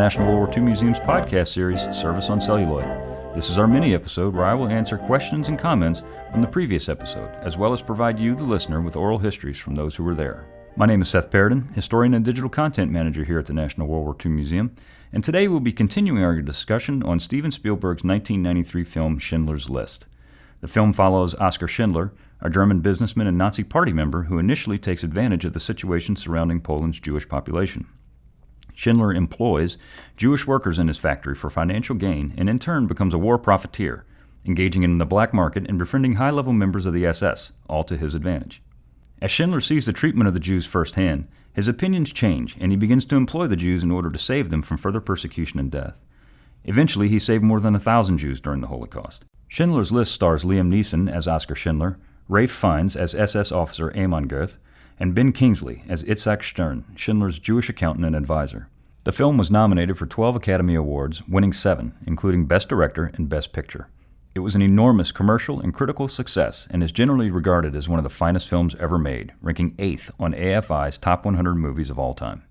National World War II Museum's podcast series, Service on Celluloid. This is our mini episode where I will answer questions and comments from the previous episode, as well as provide you, the listener, with oral histories from those who were there. My name is Seth Paradin, historian and digital content manager here at the National World War II Museum, and today we'll be continuing our discussion on Steven Spielberg's 1993 film Schindler's List. The film follows Oskar Schindler, a German businessman and Nazi Party member who initially takes advantage of the situation surrounding Poland's Jewish population. Schindler employs Jewish workers in his factory for financial gain and in turn becomes a war profiteer, engaging in the black market and befriending high-level members of the SS, all to his advantage. As Schindler sees the treatment of the Jews firsthand, his opinions change and he begins to employ the Jews in order to save them from further persecution and death. Eventually, he saved more than 1,000 Jews during the Holocaust. Schindler's List stars Liam Neeson as Oskar Schindler, Ralph Fiennes as SS officer Amon Goeth, and Ben Kingsley as Itzhak Stern, Schindler's Jewish accountant and advisor. The film was nominated for 12 Academy Awards, winning 7, including Best Director and Best Picture. It was an enormous commercial and critical success and is generally regarded as one of the finest films ever made, ranking 8th on AFI's Top 100 Movies of All Time.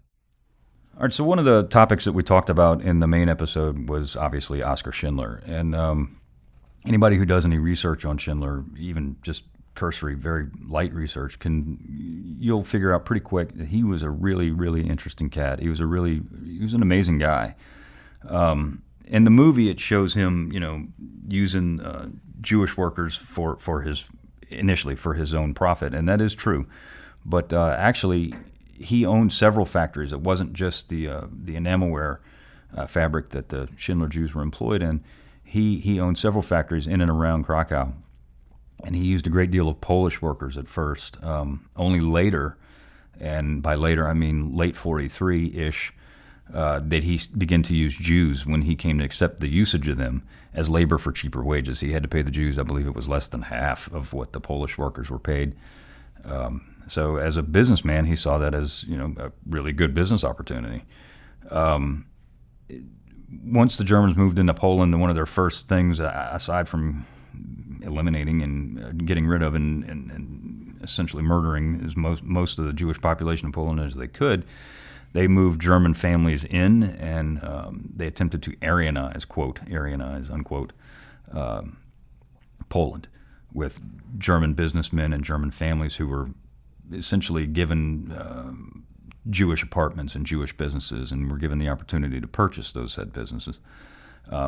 All right, so one of the topics that we talked about in the main episode was obviously Oskar Schindler. And anybody who does any research on Schindler, even just cursory, very light research, you'll figure out pretty quick that he was a really, really interesting cat. He was an amazing guy. In the movie, it shows him, using Jewish workers for his own profit, and that is true. But actually, he owned several factories. It wasn't just the enamelware fabric that the Schindler Jews were employed in. He owned several factories in and around Krakow. And he used a great deal of Polish workers at first. Only later, and by later I mean late 43-ish, that he began to use Jews when he came to accept the usage of them as labor for cheaper wages. He had to pay the Jews, I believe it was less than half of what the Polish workers were paid. So as a businessman, he saw that as a really good business opportunity. Once the Germans moved into Poland, one of their first things, aside from eliminating and getting rid of and essentially murdering as most of the Jewish population of Poland as they could, they moved German families in and they attempted to Aryanize, quote, Aryanize, unquote, Poland with German businessmen and German families who were essentially given Jewish apartments and Jewish businesses and were given the opportunity to purchase those said businesses.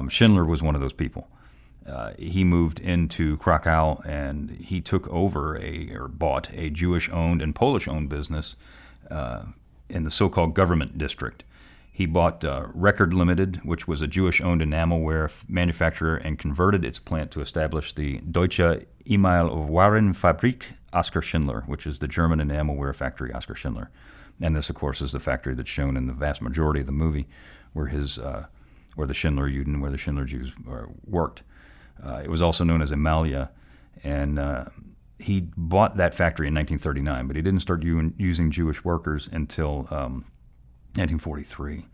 Schindler was one of those people. He moved into Krakow and he took over bought a Jewish-owned and Polish-owned business in the so-called government district. He bought Record Limited, which was a Jewish-owned enamelware manufacturer, and converted its plant to establish the Deutsche Emalwarenfabrik Oskar Schindler, which is the German enamelware factory Oskar Schindler. And this, of course, is the factory that's shown in the vast majority of the movie where the Schindler Juden, where the Schindler Jews worked. It was also known as Emalia, and he bought that factory in 1939, but he didn't start using Jewish workers until 1943.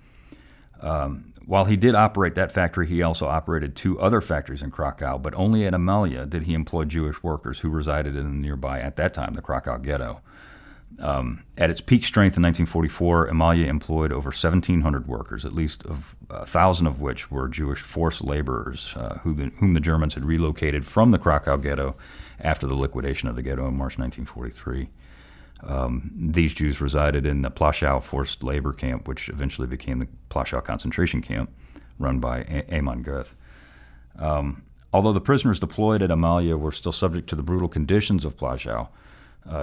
While he did operate that factory, he also operated 2 other factories in Krakow, but only at Emalia did he employ Jewish workers who resided in the nearby, at that time, the Krakow ghetto. At its peak strength in 1944, Emalia employed over 1,700 workers, at least 1,000 of which were Jewish forced laborers whom the Germans had relocated from the Krakow ghetto after the liquidation of the ghetto in March 1943. These Jews resided in the Płaszów forced labor camp, which eventually became the Płaszów concentration camp, run by Amon Goeth. Although the prisoners deployed at Emalia were still subject to the brutal conditions of Płaszów,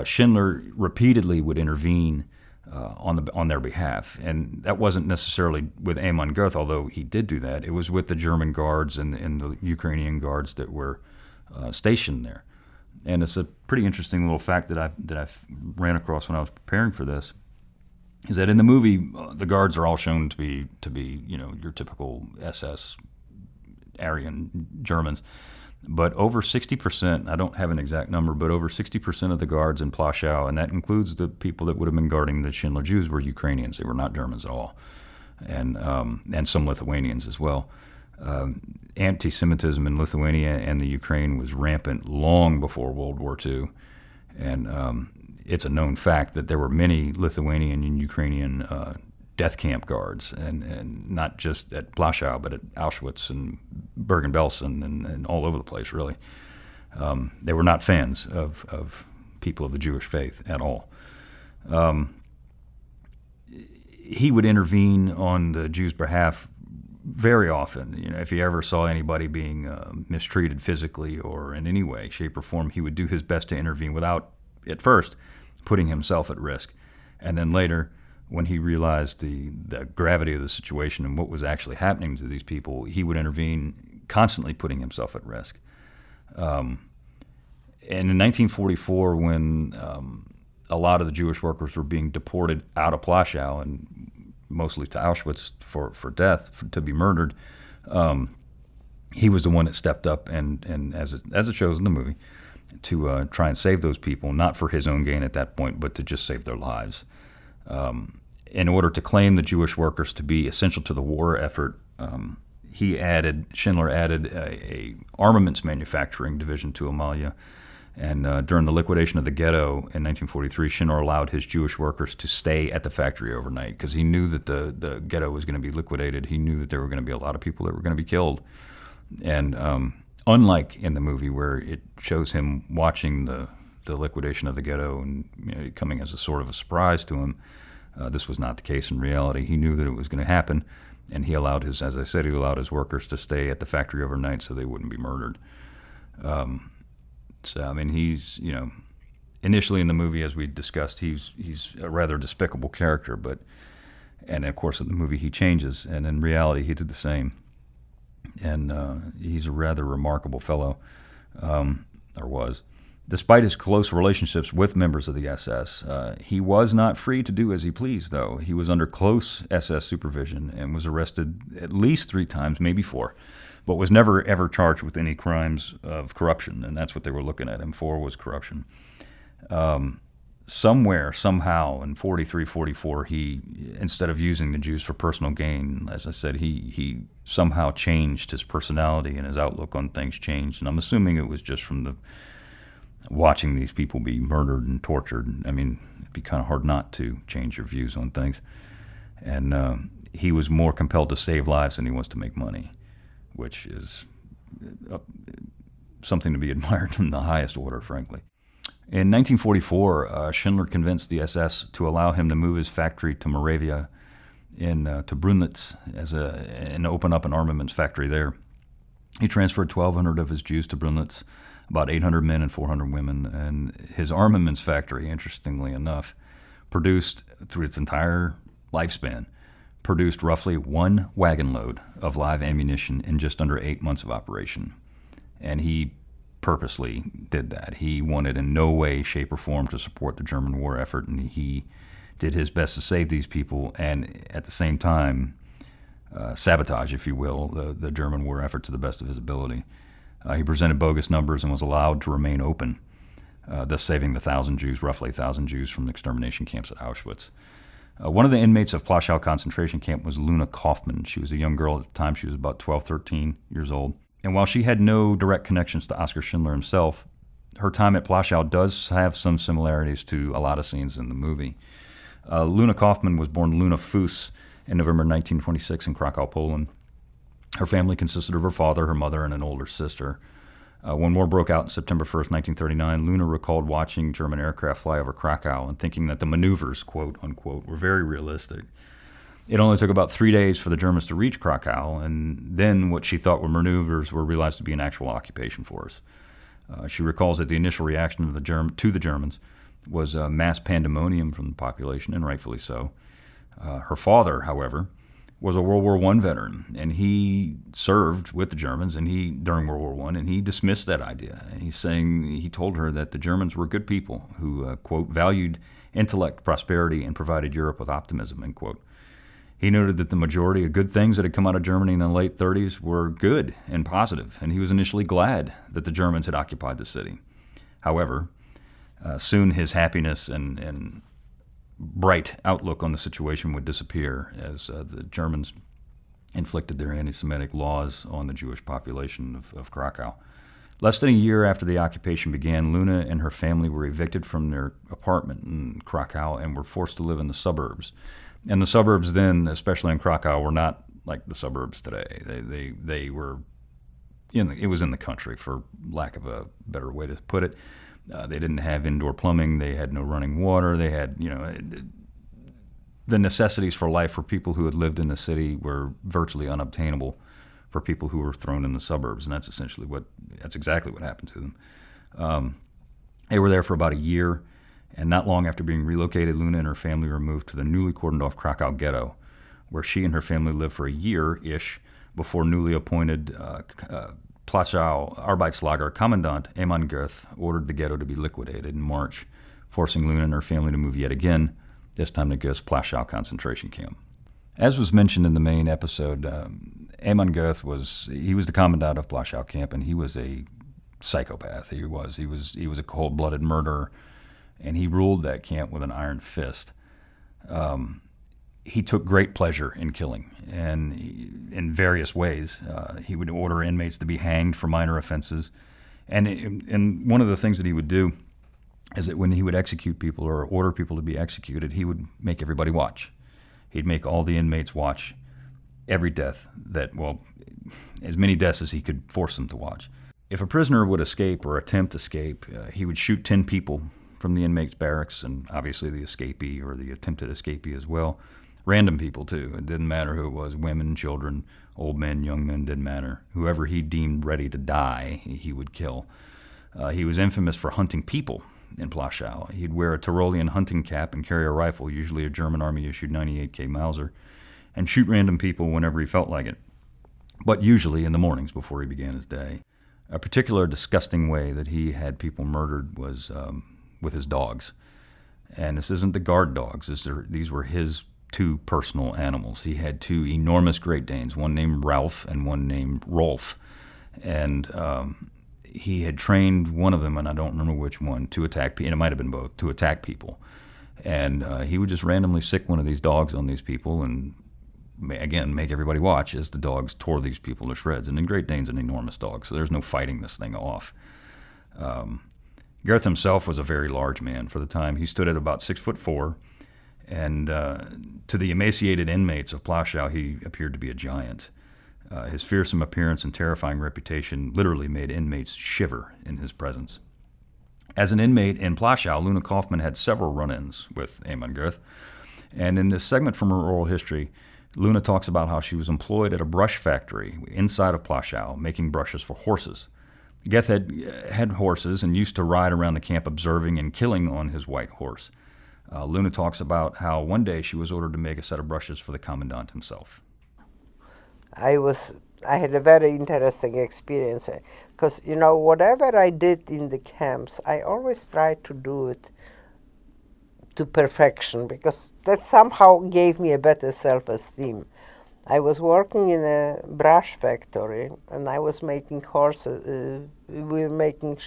Schindler repeatedly would intervene on their behalf, and that wasn't necessarily with Amon Goeth, although he did do that. It was with the German guards and the Ukrainian guards that were stationed there. And it's a pretty interesting little fact that I ran across when I was preparing for this, is that in the movie the guards are all shown to be your typical SS Aryan Germans. But over 60%, I don't have an exact number, but over 60% of the guards in Płaszów, and that includes the people that would have been guarding the Schindler Jews, were Ukrainians. They were not Germans at all, and some Lithuanians as well. Anti-Semitism in Lithuania and the Ukraine was rampant long before World War II, and it's a known fact that there were many Lithuanian and Ukrainian death camp guards, and not just at Płaszów, but at Auschwitz and Bergen-Belsen and all over the place, really. They were not fans of people of the Jewish faith at all. He would intervene on the Jews' behalf very often. If he ever saw anybody being mistreated physically or in any way, shape, or form, he would do his best to intervene without, at first, putting himself at risk. And then later, when he realized the gravity of the situation and what was actually happening to these people, he would intervene, constantly putting himself at risk. And in 1944, when a lot of the Jewish workers were being deported out of Płaszów and mostly to Auschwitz for death, to be murdered, he was the one that stepped up and as it shows in the movie, to try and save those people, not for his own gain at that point, but to just save their lives. In order to claim the Jewish workers to be essential to the war effort, Schindler added a armaments manufacturing division to Amalia. And during the liquidation of the ghetto in 1943, Schindler allowed his Jewish workers to stay at the factory overnight because he knew that the ghetto was going to be liquidated. He knew that there were going to be a lot of people that were going to be killed. And unlike in the movie where it shows him watching the liquidation of the ghetto and coming as a sort of a surprise to him, this was not the case in reality. He knew that it was going to happen, and he allowed his workers to stay at the factory overnight so they wouldn't be murdered. So, I mean, he's, initially in the movie, as we discussed, he's a rather despicable character, and of course in the movie he changes, and in reality he did the same. And he's a rather remarkable fellow, or was. Despite his close relationships with members of the SS, he was not free to do as he pleased, though. He was under close SS supervision and was arrested at least 3 times, maybe 4. But was never, ever charged with any crimes of corruption, and that's what they were looking at him for, was corruption. Somewhere, somehow, in 43, 44, he, instead of using the Jews for personal gain, as I said, he somehow changed his personality and his outlook on things changed. And I'm assuming it was just from watching these people be murdered and tortured. I mean, it'd be kind of hard not to change your views on things. And he was more compelled to save lives than he was to make money, which is something to be admired in the highest order, frankly. In 1944, Schindler convinced the SS to allow him to move his factory to Moravia to Brunlitz and open up an armaments factory there. He transferred 1,200 of his Jews to Brunlitz, about 800 men and 400 women, and his armaments factory, interestingly enough, produced, through its entire lifespan, produced roughly 1 wagon load of live ammunition in just under 8 months of operation. And he purposely did that. He wanted in no way, shape, or form to support the German war effort, and he did his best to save these people and at the same time sabotage, if you will, the German war effort to the best of his ability. He presented bogus numbers and was allowed to remain open, thus saving roughly 1,000 Jews from the extermination camps at Auschwitz. One of the inmates of Płaszów concentration camp was Luna Kaufman. She was a young girl at the time. She was about 12, 13 years old. And while she had no direct connections to Oskar Schindler himself, her time at Płaszów does have some similarities to a lot of scenes in the movie. Luna Kaufman was born Luna Fuss in November 1926 in Krakow, Poland. Her family consisted of her father, her mother, and an older sister. When war broke out on September 1st, 1939, Luna recalled watching German aircraft fly over Krakow and thinking that the maneuvers, quote unquote, were very realistic. It only took about 3 days for the Germans to reach Krakow, and then what she thought were maneuvers were realized to be an actual occupation force. She recalls that the initial reaction of to the Germans was mass pandemonium from the population, and rightfully so. Her father, however, was a World War I veteran, and he served with the Germans during World War I, and he dismissed that idea. And he told her that the Germans were good people who, quote, valued intellect, prosperity, and provided Europe with optimism, end quote. He noted that the majority of good things that had come out of Germany in the late 30s were good and positive, and he was initially glad that the Germans had occupied the city. However, soon his happiness and bright outlook on the situation would disappear as the Germans inflicted their anti-Semitic laws on the Jewish population of Krakow. Less than a year after the occupation began, Luna and her family were evicted from their apartment in Krakow and were forced to live in the suburbs. And the suburbs then, especially in Krakow, were not like the suburbs today. They were it was in the country, for lack of a better way to put it. They didn't have indoor plumbing. They had no running water. They had, the necessities for life for people who had lived in the city were virtually unobtainable for people who were thrown in the suburbs, and that's exactly what happened to them. They were there for about a year, and not long after being relocated, Luna and her family were moved to the newly cordoned off Krakow ghetto, where she and her family lived for a year-ish before newly appointed Płaszów Arbeitslager Commandant Eamon Goeth ordered the ghetto to be liquidated in March, forcing Luna and her family to move yet again, this time to Goeth's Płaszów concentration camp. As was mentioned in the main episode, Eamon Goeth was the commandant of Płaszów camp, and he was a psychopath. He was a cold-blooded murderer, and he ruled that camp with an iron fist. He took great pleasure in killing, and in various ways. He would order inmates to be hanged for minor offenses, and one of the things that he would do is that when he would execute people or order people to be executed, he would make everybody watch. He'd make all the inmates watch every death as many deaths as he could force them to watch. If a prisoner would escape or attempt escape, he would shoot 10 people from the inmate's barracks, and obviously the escapee or the attempted escapee as well. Random people, too. It didn't matter who it was, women, children, old men, young men, didn't matter. Whoever he deemed ready to die, he would kill. He was infamous for hunting people in Płaszów. He'd wear a Tyrolean hunting cap and carry a rifle, usually a German Army-issued 98K Mauser, and shoot random people whenever he felt like it, but usually in the mornings before he began his day. A particular disgusting way that he had people murdered was with his dogs. And this isn't the guard dogs. These were his 2 personal animals. He had 2 enormous Great Danes, one named Ralph and one named Rolf. And he had trained one of them, and I don't remember which one, to attack people, and it might have been both, to attack people. And he would just randomly sick one of these dogs on these people and, again, make everybody watch as the dogs tore these people to shreds. And Great Dane's an enormous dog, so there's no fighting this thing off. Goeth himself was a very large man for the time. He stood at about 6'4", and to the emaciated inmates of Płaszów, he appeared to be a giant. His fearsome appearance and terrifying reputation literally made inmates shiver in his presence. As an inmate in Płaszów, Luna Kaufman had several run-ins with Eamon Goeth, and in this segment from her oral history, Luna talks about how she was employed at a brush factory inside of Płaszów, making brushes for horses. Goeth had horses and used to ride around the camp observing and killing on his white horse. Luna talks about how one day she was ordered to make a set of brushes for the commandant himself. I had a very interesting experience because, whatever I did in the camps, I always tried to do it to perfection because that somehow gave me a better self-esteem. I was working in a brush factory and I was making we were making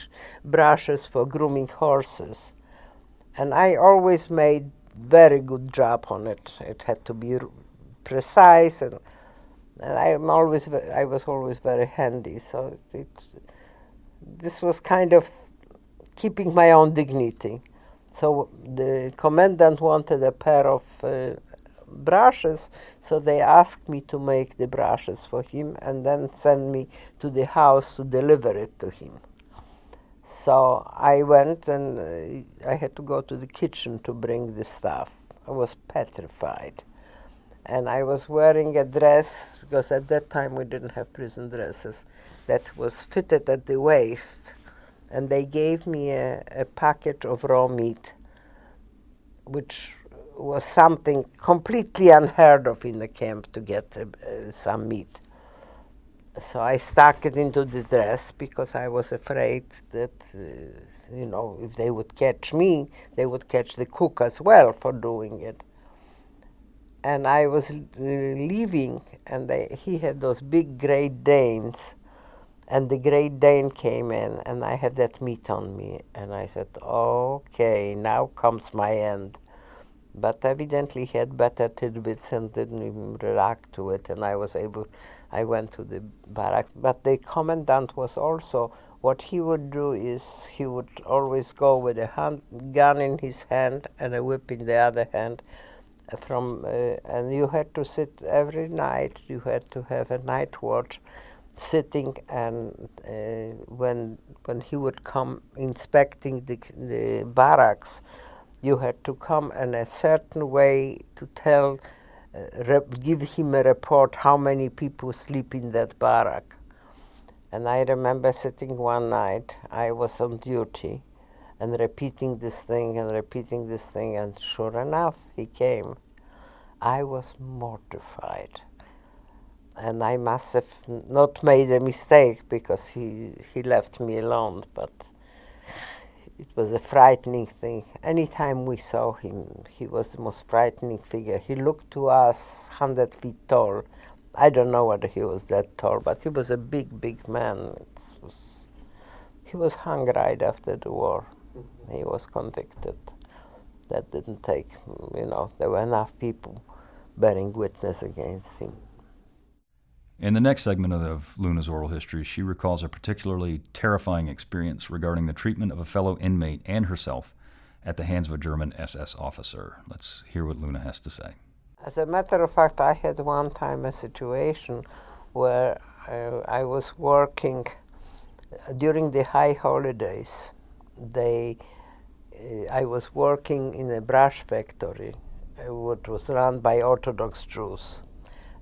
brushes for grooming horses. And I always made very good job on it. It had to be precise, and I was always very handy. So this was kind of keeping my own dignity. So the commandant wanted a pair of brushes, so they asked me to make the brushes for him and then send me to the house to deliver it to him. So I went and I had to go to the kitchen to bring the stuff. I was petrified. And I was wearing a dress, because at that time we didn't have prison dresses, that was fitted at the waist. And they gave me a package of raw meat, which was something completely unheard of in the camp to get some meat. So I stuck it into the dress because I was afraid that, if they would catch me, they would catch the cook as well for doing it. And I was leaving, and he had those big Great Danes, and the Great Dane came in, and I had that meat on me, and I said, okay, now comes my end. But evidently he had better tidbits and didn't even react to it, and I went to the barracks. But the commandant was also, what he would do is he would always go with a gun in his hand and a whip in the other hand and you had to sit every night. You had to have a night watch, sitting, and when he would come inspecting the barracks, you had to come in a certain way to tell, give him a report how many people sleep in that barrack. And I remember sitting one night, I was on duty, and repeating this thing, and sure enough, he came. I was mortified. And I must have not made a mistake, because he left me alone, but it was a frightening thing. Anytime we saw him, he was the most frightening figure. He looked to us 100 feet tall. I don't know whether he was that tall, but he was a big, big man. He was hung right after the war. He was convicted. That didn't take, there were enough people bearing witness against him. In the next segment of Luna's oral history, she recalls a particularly terrifying experience regarding the treatment of a fellow inmate and herself at the hands of a German SS officer. Let's hear what Luna has to say. As a matter of fact, I had one time a situation where I was working during the high holidays. I was working in a brush factory, which was run by Orthodox Jews.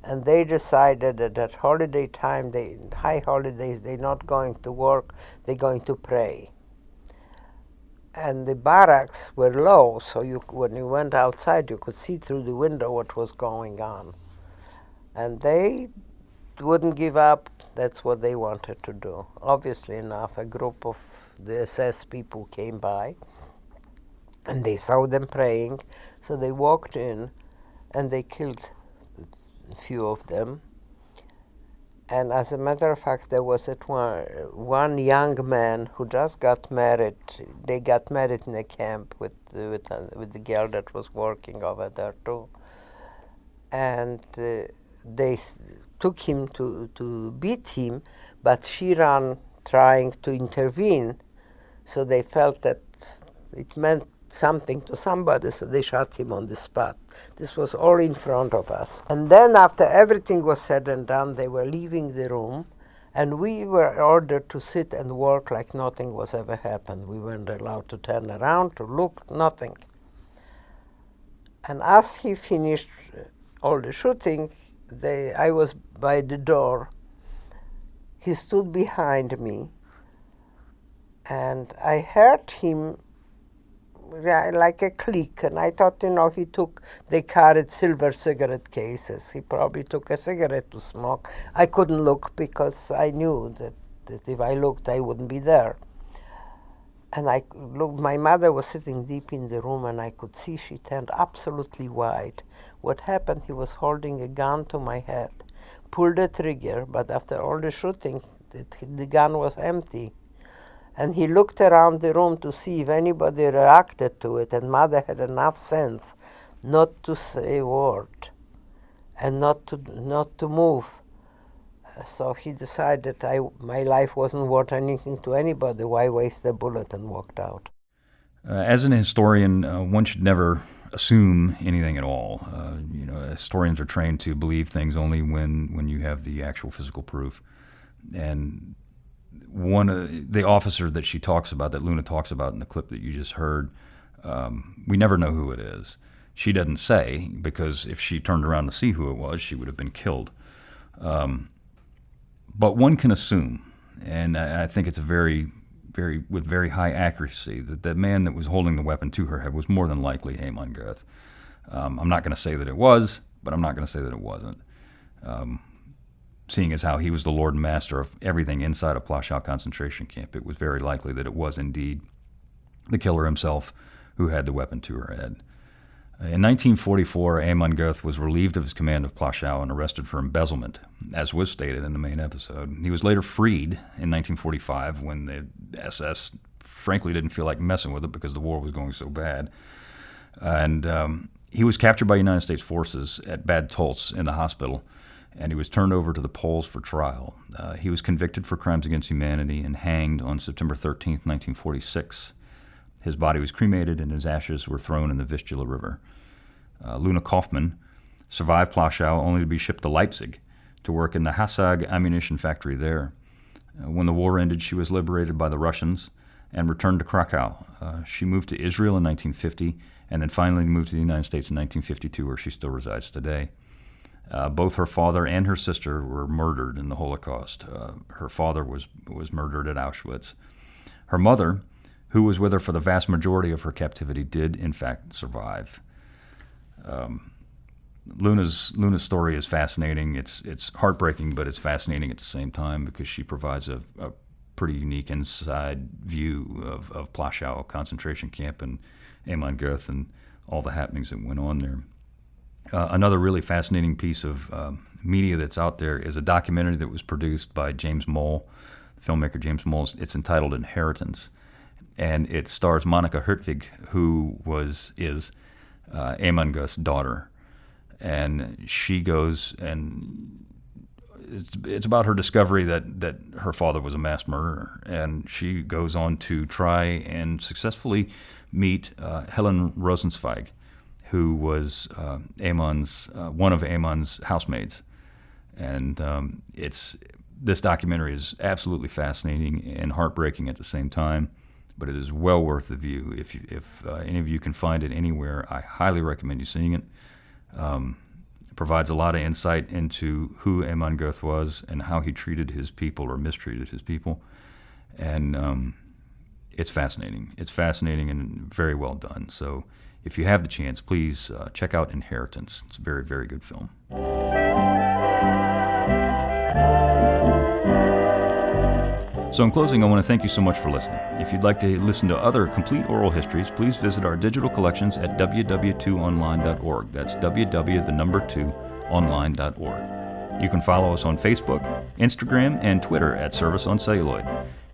And they decided that at holiday time, high holidays, they're not going to work, they're going to pray. And the barracks were low, so when you went outside, you could see through the window what was going on. And they wouldn't give up. That's what they wanted to do. Obviously enough, a group of the SS people came by, and they saw them praying, so they walked in, and they killed a few of them. And as a matter of fact, there was one young man who just got married. They got married in a camp with the girl that was working over there too. And they took him to beat him, but she ran trying to intervene. So they felt that it meant something to somebody, so they shot him on the spot. This was all in front of us. And then after everything was said and done, they were leaving the room, and we were ordered to sit and work like nothing was ever happened. We weren't allowed to turn around, to look, nothing. And as he finished all the shooting, I was by the door. He stood behind me, and I heard him like a click, and I thought, they carried silver cigarette cases. He probably took a cigarette to smoke. I couldn't look because I knew that if I looked, I wouldn't be there. And I looked, my mother was sitting deep in the room, and I could see she turned absolutely white. What happened, he was holding a gun to my head, pulled the trigger, but after all the shooting, the gun was empty. And he looked around the room to see if anybody reacted to it, and Mother had enough sense not to say a word and not to move. So he decided my life wasn't worth anything to anybody. Why waste a bullet, and walked out. As an historian, one should never assume anything at all. Historians are trained to believe things only when you have the actual physical proof. And one of the officers that she talks about, that Luna talks about in the clip that you just heard, we never know who it is. She doesn't say, because if she turned around to see who it was, she would have been killed. But one can assume, and I think it's with very high accuracy, that the man that was holding the weapon to her head was more than likely Haman Goeth. I'm not going to say that it was, but I'm not going to say that it wasn't. Seeing as how he was the lord and master of everything inside a Płaszów concentration camp, it was very likely that it was indeed the killer himself who had the weapon to her head. In 1944, Haman Goeth was relieved of his command of Płaszów and arrested for embezzlement, as was stated in the main episode. He was later freed in 1945 when the SS frankly didn't feel like messing with it because the war was going so bad. And he was captured by United States forces at Bad Tolz in the hospital, and he was turned over to the Poles for trial. He was convicted for crimes against humanity and hanged on September 13th, 1946. His body was cremated, and his ashes were thrown in the Vistula River. Luna Kaufman, survived Płaszów only to be shipped to Leipzig to work in the Hasag ammunition factory there. When the war ended, she was liberated by the Russians and returned to Krakow. She moved to Israel in 1950 and then finally moved to the United States in 1952, where she still resides today. Both her father and her sister were murdered in the Holocaust. Her father was murdered at Auschwitz. Her mother, who was with her for the vast majority of her captivity, did in fact survive. Luna's story is fascinating. It's heartbreaking, but it's fascinating at the same time because she provides a pretty unique inside view of Płaszów concentration camp and Amon Goeth and all the happenings that went on there. Another really fascinating piece of media that's out there is a documentary that was produced by James Moll, filmmaker James Moll. It's entitled Inheritance, and it stars Monica Hertwig, who is Amon Goeth's daughter, and she goes and it's about her discovery that her father was a mass murderer, and she goes on to try and successfully meet Helen Rosenzweig, who was one of Amon's housemaids, and this documentary is absolutely fascinating and heartbreaking at the same time, but it is well worth the view. If any of you can find it anywhere, I highly recommend you seeing it. It provides a lot of insight into who Amon Goeth was and how he treated his people or mistreated his people, and it's fascinating. It's fascinating and very well done. So if you have the chance, please check out Inheritance. It's a very, very good film. So in closing, I want to thank you so much for listening. If you'd like to listen to other complete oral histories, please visit our digital collections at www.2online.org. That's www.2online.org. You can follow us on Facebook, Instagram, and Twitter at Service on Celluloid.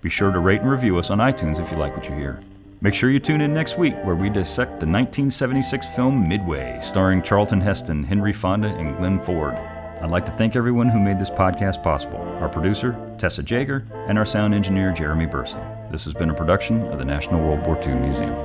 Be sure to rate and review us on iTunes if you like what you hear. Make sure you tune in next week where we dissect the 1976 film Midway, starring Charlton Heston, Henry Fonda, and Glenn Ford. I'd like to thank everyone who made this podcast possible, our producer, Tessa Jager, and our sound engineer, Jeremy Burson. This has been a production of the National World War II Museum.